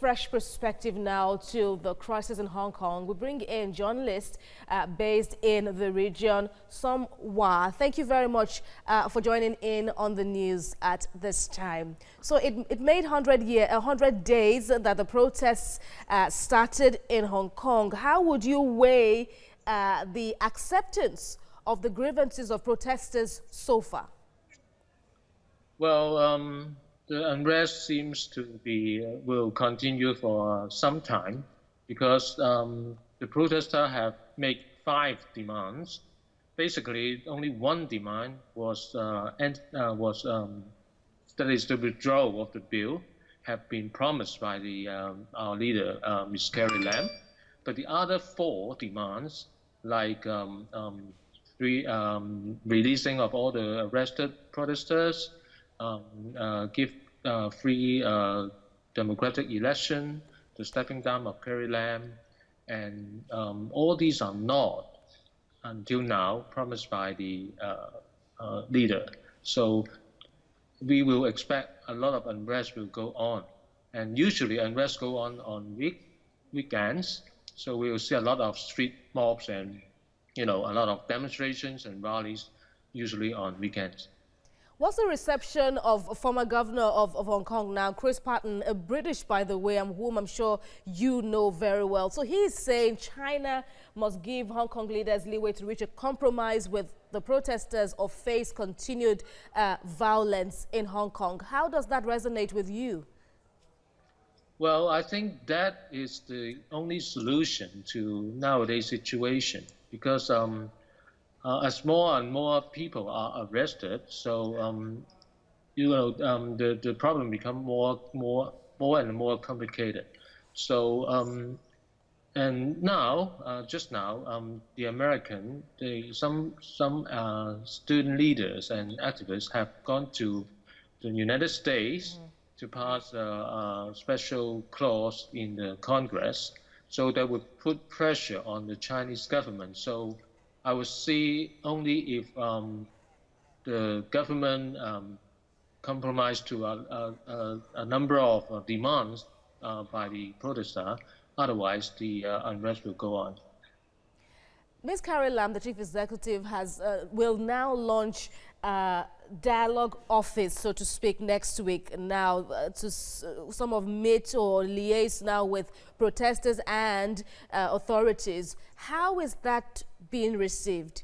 fresh perspective now to the crisis in Hong Kong. We bring in journalists based in the region, Wan Wah. Thank you very much for joining in on the news at this time. So it made 100 days that the protests started in Hong Kong. How would you weigh the acceptance of the grievances of protesters so far? Well, the unrest seems to be will continue for some time because the protesters have made 5 demands. Basically, only one demand was that is the withdrawal of the bill, have been promised by our leader, Ms. Carrie Lam. But the other 4 demands, like releasing of all the arrested protesters, give free democratic election, the stepping down of Carrie Lam, and all these are not, until now, promised by the leader. So we will expect a lot of unrest will go on. And usually unrest go on weekends, so we will see a lot of street mobs and a lot of demonstrations and rallies, usually on weekends. What's the reception of former governor of Hong Kong now, Chris Patten, a British, by the way, whom I'm sure you know very well? So he's saying China must give Hong Kong leaders leeway to reach a compromise with the protesters or face continued violence in Hong Kong. How does that resonate with you? Well, I think that is the only solution to nowadays situation, because as more and more people are arrested, so the problem become more and more complicated. So and now, just now, the some student leaders and activists have gone to the United States to pass a special clause in the Congress, so that would put pressure on the Chinese government. So I would see only if the government compromise to a number of demands by the protesters. Otherwise, the unrest will go on. Ms. Carrie Lam, the chief executive, will now launch dialogue office, so to speak, next week now to some of meet or liaise now with protesters and authorities. How is that being received?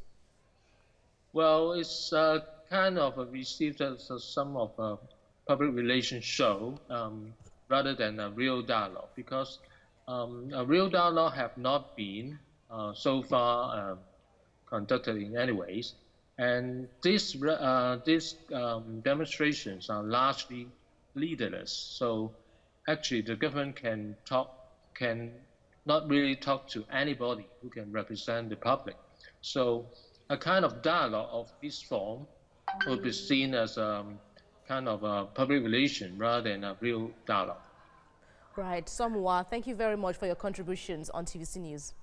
Well, it's kind of received as some of a public relations show rather than a real dialogue, because a real dialogue have not been so far conducted in any ways. And these demonstrations are largely leaderless. So actually the government can not really talk to anybody who can represent the public. So a kind of dialogue of this form will be seen as a kind of a public relation rather than a real dialogue. Right. Wan Wah, thank you very much for your contributions on TVC News.